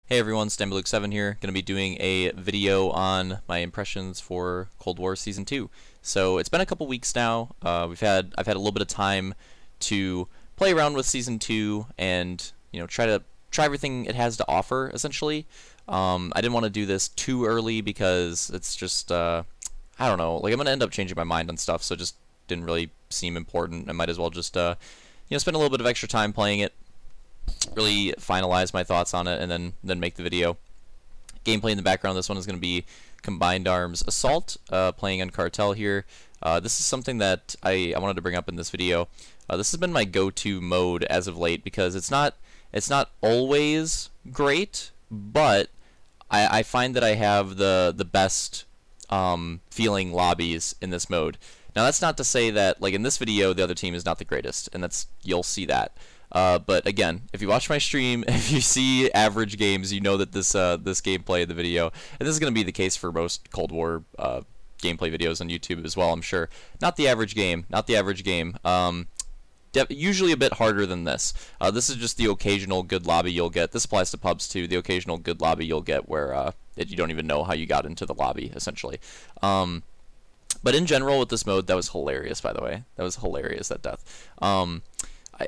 Hey everyone, StambyLuke7 here. Going to be doing a video on my impressions for Cold War Season 2. So it's been a couple weeks now. I've had a little bit of time to play around with Season 2 and try everything it has to offer. Essentially, I didn't want to do this too early because it's just I don't know. Like I'm going to end up changing my mind on stuff, so it just didn't really seem important. I might as well just spend a little bit of extra time playing it, really finalize my thoughts on it, and then make the video. Gameplay in the background, this one is going to be Combined Arms Assault, playing on Cartel here. This is something that I wanted to bring up in this video. This has been my go-to mode as of late because it's not always great, but I find that I have the best feeling lobbies in this mode. Now that's not to say that, like in this video, the other team is not the greatest, and you'll see that. But again, if you watch my stream, if you see average games, you know that this gameplay in the video, and this is going to be the case for most Cold War gameplay videos on YouTube as well, I'm sure. Not the average game. Usually a bit harder than this. This is just the occasional good lobby you'll get. This applies to pubs too. The occasional good lobby you'll get where you don't even know how you got into the lobby, essentially. But in general, with this mode, that was hilarious, by the way. That was hilarious, that death.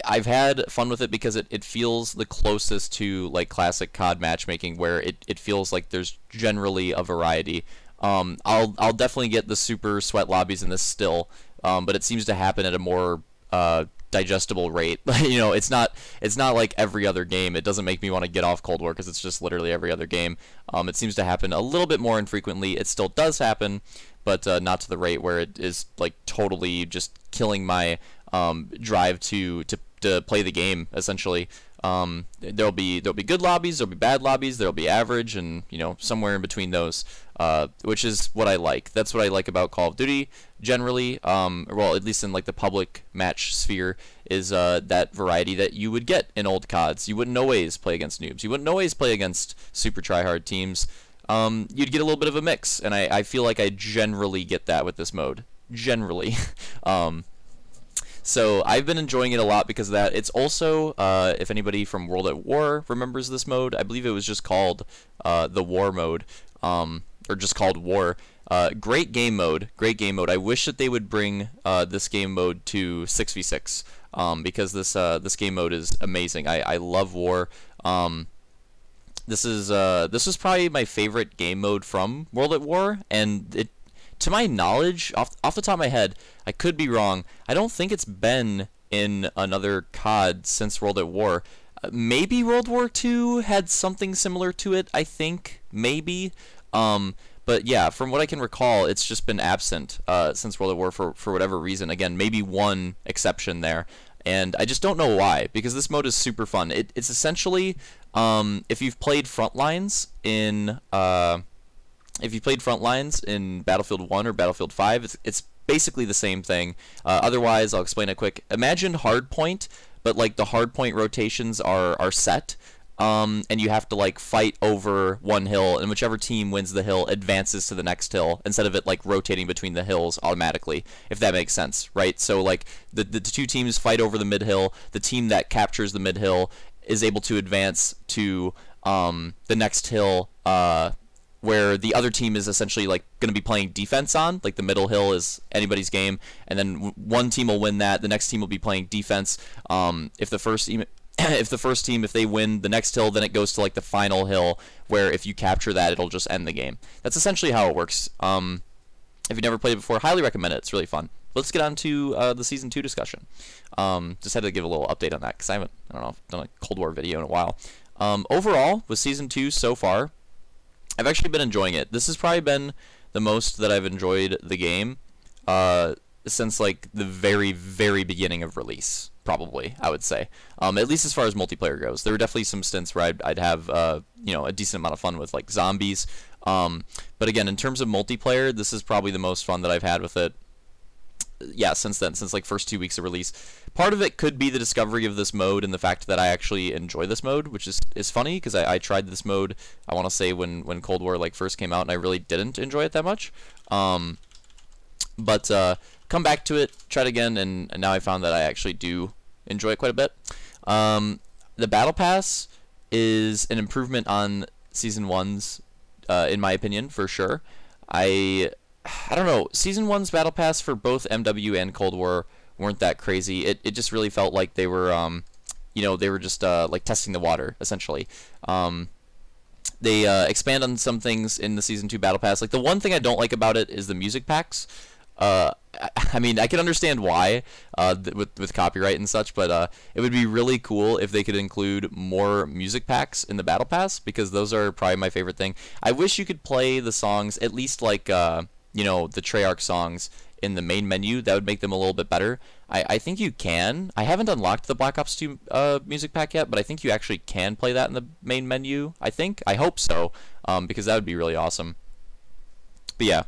I've had fun with it because it feels the closest to like classic COD matchmaking, where it feels like there's generally a variety. I'll definitely get the super sweat lobbies in this still, but it seems to happen at a more digestible rate. It's not like every other game. It doesn't make me want to get off Cold War because it's just literally every other game. It seems to happen a little bit more infrequently. It still does happen, but not to the rate where it is like totally just killing my drive to play the game. Essentially, there'll be good lobbies, there'll be bad lobbies, there'll be average, and somewhere in between those, which is what I like. That's what I like about Call of Duty generally. Well, at least in like the public match sphere, is that variety that you would get in old CODs. You wouldn't always play against noobs. You wouldn't always play against super tryhard teams. You'd get a little bit of a mix, and I feel like I generally get that with this mode. Generally. So I've been enjoying it a lot because of that. It's also, if anybody from World at War remembers this mode, I believe it was just called the War mode, or just called War. Great game mode, great game mode. I wish that they would bring this game mode to 6v6, because this game mode is amazing. I love War. This was probably my favorite game mode from World at War, and to my knowledge, off the top of my head, I could be wrong, I don't think it's been in another COD since World at War. Maybe World War II had something similar to it, I think, maybe. But yeah, from what I can recall, it's just been absent since World at War for whatever reason. Again, maybe one exception there, and I just don't know why, because this mode is super fun. It's essentially, if you've played Frontlines in Battlefield 1 or Battlefield 5, it's basically the same thing. Otherwise, I'll explain it quick. Imagine Hardpoint, but like the Hardpoint rotations are set, and you have to like fight over one hill, and whichever team wins the hill advances to the next hill instead of it like rotating between the hills automatically, if that makes sense, right? So like the two teams fight over the mid hill. The team that captures the mid hill is able to advance to the next hill, where the other team is essentially like going to be playing defense on. Like the middle hill is anybody's game, and then one team will win that. The next team will be playing defense. If the first team, if they win the next hill, then it goes to like the final hill, where if you capture that, it'll just end the game. That's essentially how it works. If you've never played it before, highly recommend it. It's really fun. Let's get on to the Season 2 discussion. Just had to give a little update on that because I don't know, I've done a Cold War video in a while. Overall, with Season 2 so far, I've actually been enjoying it. This has probably been the most that I've enjoyed the game since like the very, very beginning of release, probably, I would say. At least as far as multiplayer goes. There were definitely some stints where I'd have a decent amount of fun with like zombies. But again, in terms of multiplayer, this is probably the most fun that I've had with it. Yeah, since then, since like first 2 weeks of release. Part of it could be the discovery of this mode and the fact that I actually enjoy this mode, which is funny because I tried this mode, I want to say when Cold War like first came out, and I really didn't enjoy it that much. But come back to it, tried again, and now I found that I actually do enjoy it quite a bit. The Battle Pass is an improvement on Season 1's, in my opinion, for sure. I don't know. Season 1's Battle Pass for both MW and Cold War weren't that crazy. It just really felt like they were, they were just like testing the water, essentially. They expand on some things in the Season 2 Battle Pass. Like, the one thing I don't like about it is the music packs. I mean, I can understand why, with copyright and such, but it would be really cool if they could include more music packs in the Battle Pass, because those are probably my favorite thing. I wish you could play the songs, at least like, the Treyarch songs in the main menu. That would make them a little bit better. I think you can. I haven't unlocked the Black Ops 2 music pack yet, but I think you actually can play that in the main menu, I think. I hope so, because that would be really awesome. But yeah.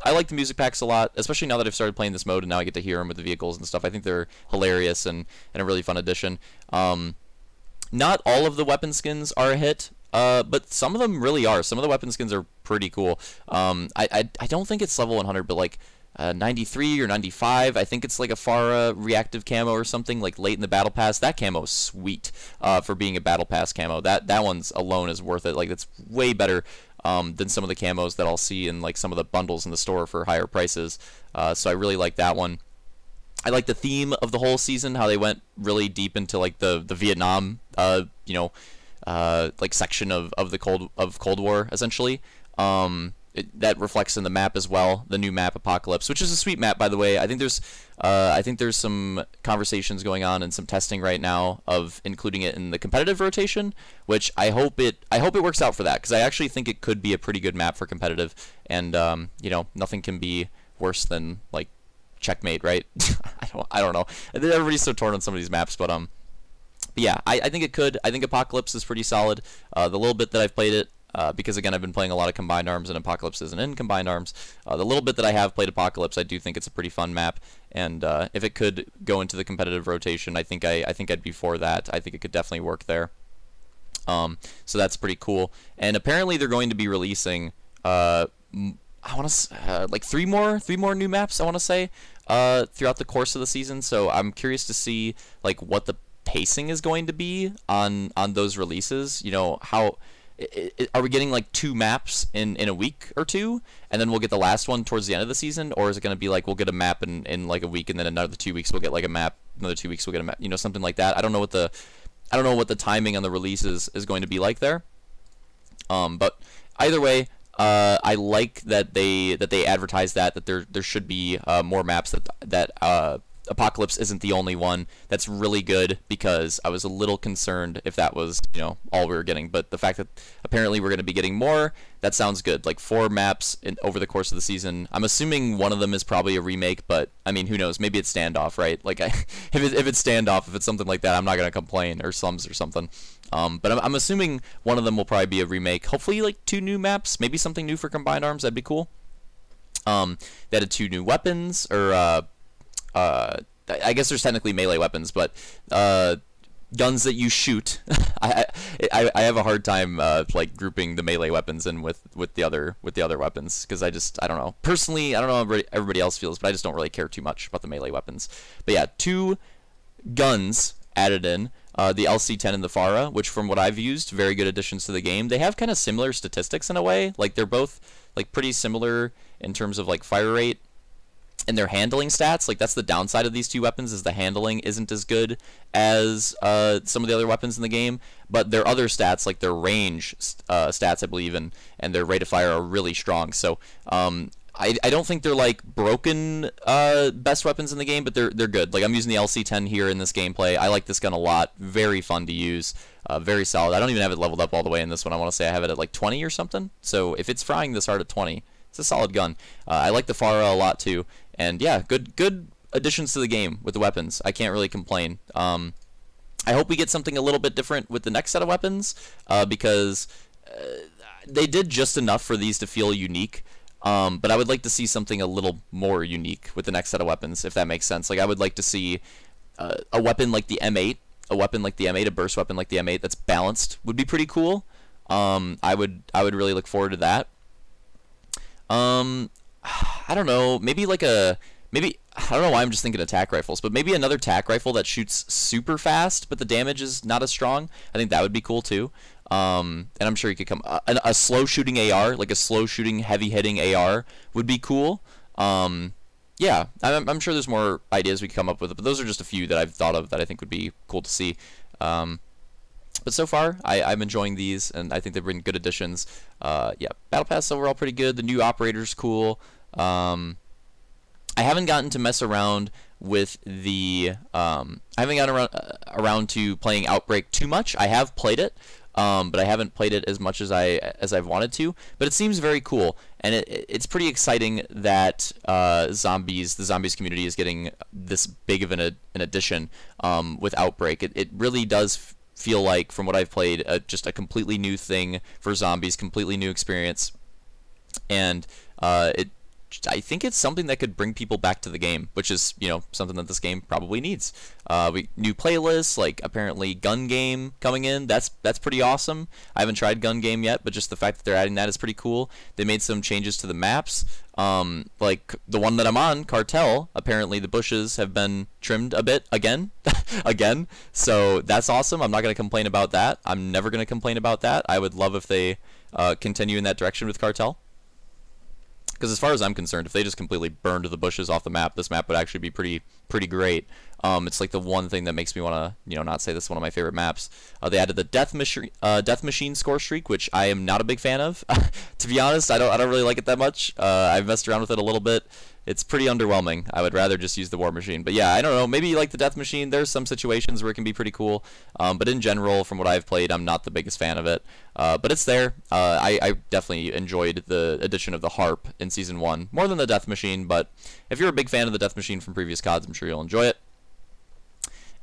I like the music packs a lot, especially now that I've started playing this mode and now I get to hear them with the vehicles and stuff. I think they're hilarious and a really fun addition. Not all of the weapon skins are a hit, but some of them really are. Some of the weapon skins are pretty cool. I don't think it's level 100, but like 93 or 95. I think it's like a Pharah reactive camo or something, like late in the Battle Pass. That camo is sweet for being a Battle Pass camo. That one's alone is worth it. Like, it's way better than some of the camos that I'll see in like some of the bundles in the store for higher prices. So I really like that one. I like the theme of the whole season, how they went really deep into like the Vietnam, like section of the Cold War, essentially. That reflects in the map as well, the new map Apocalypse, which is a sweet map, by the way. I think there's some conversations going on and some testing right now of including it in the competitive rotation, which I hope it works out for that, because I actually think it could be a pretty good map for competitive, and nothing can be worse than like Checkmate, right? I don't know. Everybody's so torn on some of these maps, but yeah, I think it could. I think Apocalypse is pretty solid. The little bit that I've played it. Because again, I've been playing a lot of Combined Arms, and Apocalypse isn't in Combined Arms. The little bit that I have played Apocalypse, I do think it's a pretty fun map, and if it could go into the competitive rotation, I think I'd be for that. I think it could definitely work there. So that's pretty cool. And apparently they're going to be releasing, I want to like three more new maps, I want to say, throughout the course of the season. So I'm curious to see like what the pacing is going to be on those releases. How. Are we getting like 2 maps in a week or 2, and then we'll get the last one towards the end of the season, or is it going to be like we'll get a map in like a week, and then another 2 weeks we'll get like a map, another 2 weeks we'll get a map, something like that. I don't know what the timing on the releases is going to be like there. But either way, I like that they advertise that there should be more maps, that Apocalypse isn't the only one. That's really good, because I was a little concerned if that was, all we were getting. But the fact that apparently we're going to be getting more, that sounds good. Like 4 maps over the course of the season. I'm assuming one of them is probably a remake, but I mean, who knows? Maybe it's Standoff, right? Like, if it's Standoff, if it's something like that, I'm not going to complain, or Slums or something. But I'm assuming one of them will probably be a remake. Hopefully, like 2 new maps, maybe something new for Combined Arms. That'd be cool. They added 2 new weapons, or I guess there's technically melee weapons, but guns that you shoot. I have a hard time like grouping the melee weapons in with the other weapons, because I don't know. Personally, I don't know how everybody else feels, but I just don't really care too much about the melee weapons. But yeah, 2 guns added in. The LC-10 and the Pharah, which from what I've used, very good additions to the game. They have kind of similar statistics in a way. Like, they're both like pretty similar in terms of like fire rate and their handling stats. Like, that's the downside of these 2 weapons, is the handling isn't as good as some of the other weapons in the game, but their other stats, like their range stats, I believe, and their rate of fire are really strong. So I don't think they're like broken best weapons in the game, but they're good. Like, I'm using the LC-10 here in this gameplay. I like this gun a lot. Very fun to use. Very solid. I don't even have it leveled up all the way in this one. I want to say I have it at like 20 or something. So if it's frying this hard at 20, it's a solid gun. I like the Pharah a lot too. And yeah, good additions to the game with the weapons. I can't really complain. I hope we get something a little bit different with the next set of weapons, because they did just enough for these to feel unique. But I would like to see something a little more unique with the next set of weapons, if that makes sense. Like, I would like to see a weapon like the M8, a burst weapon like the M8 that's balanced would be pretty cool. I would really look forward to that. I don't know, maybe I don't know why I'm just thinking attack rifles, but maybe another attack rifle that shoots super fast, but the damage is not as strong. I think that would be cool too. And I'm sure you could come a slow shooting AR, like a slow shooting heavy hitting AR, would be cool. Yeah, I'm sure there's more ideas we could come up with, but those are just a few that I've thought of that I think would be cool to see. But so far, I'm enjoying these, and I think they've been good additions. Yeah, Battle Pass overall pretty good. The new operator's cool. I haven't gotten to mess around with the I haven't gotten around to playing Outbreak too much. I have played it, but I haven't played it as much as I've wanted to. But it seems very cool, and it's pretty exciting that the zombies community is getting this big of an addition with Outbreak. It really does feel like, from what I've played, just a completely new thing for zombies, completely new experience, and I think it's something that could bring people back to the game, which is, you know, something that this game probably needs. New playlists, like apparently Gun Game coming in. That's pretty awesome. I haven't tried Gun Game yet, but just the fact that they're adding that is pretty cool. They made some changes to the maps. Like the one that I'm on, Cartel, apparently the bushes have been trimmed a bit again. Again. So that's awesome. I'm not going to complain about that. I'm never going to complain about that. I would love if they continue in that direction with Cartel. Because as far as I'm concerned, if they just completely burned the bushes off the map, this map would actually be pretty great. It's like the one thing that makes me want to, you know, not say this is one of my favorite maps. They added the Death Machine score streak, which I am not a big fan of. To be honest, I don't really like it that much. I've messed around with it a little bit. It's pretty underwhelming. I would rather just use the War Machine. But yeah, I don't know. Maybe you like the Death Machine. There's some situations where it can be pretty cool. But in general, from what I've played, I'm not the biggest fan of it. But it's there. I definitely enjoyed the addition of the Harp in Season 1 more than the Death Machine. But if you're a big fan of the Death Machine from previous CODs, I'm sure you'll enjoy it.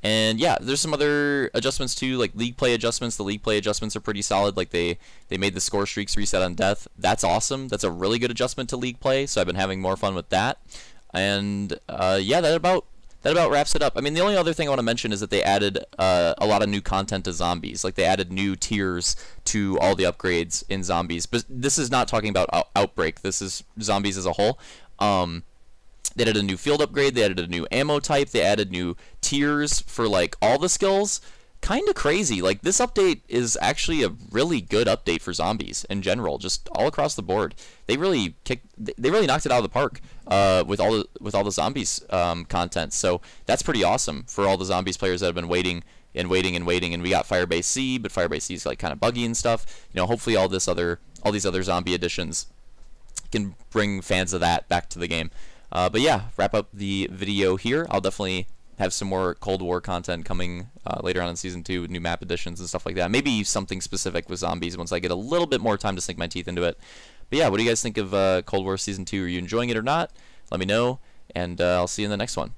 And yeah, there's some other adjustments too, like league play adjustments. The league play adjustments are pretty solid. Like they made the score streaks reset on death. That's awesome. That's a really good adjustment to league play. So I've been having more fun with that. And yeah, that about wraps it up. I mean, the only other thing I want to mention is that they added a lot of new content to zombies. Like they added new tiers to all the upgrades in zombies. But this is not talking about Outbreak. This is zombies as a whole. They added a new field upgrade, they added a new ammo type, they added new tiers for like all the skills. Kind of crazy. Like this update is actually a really good update for zombies in general, just all across the board. They really knocked it out of the park with all the zombies content. So that's pretty awesome for all the zombies players that have been waiting, and we got Firebase C, but Firebase C is like kind of buggy and stuff. You know, hopefully all these other zombie additions can bring fans of that back to the game. But yeah, wrap up the video here. I'll definitely have some more Cold War content coming later on in Season 2 with new map additions and stuff like that. Maybe something specific with zombies once I get a little bit more time to sink my teeth into it. But yeah, what do you guys think of Cold War Season 2? Are you enjoying it or not? Let me know, and I'll see you in the next one.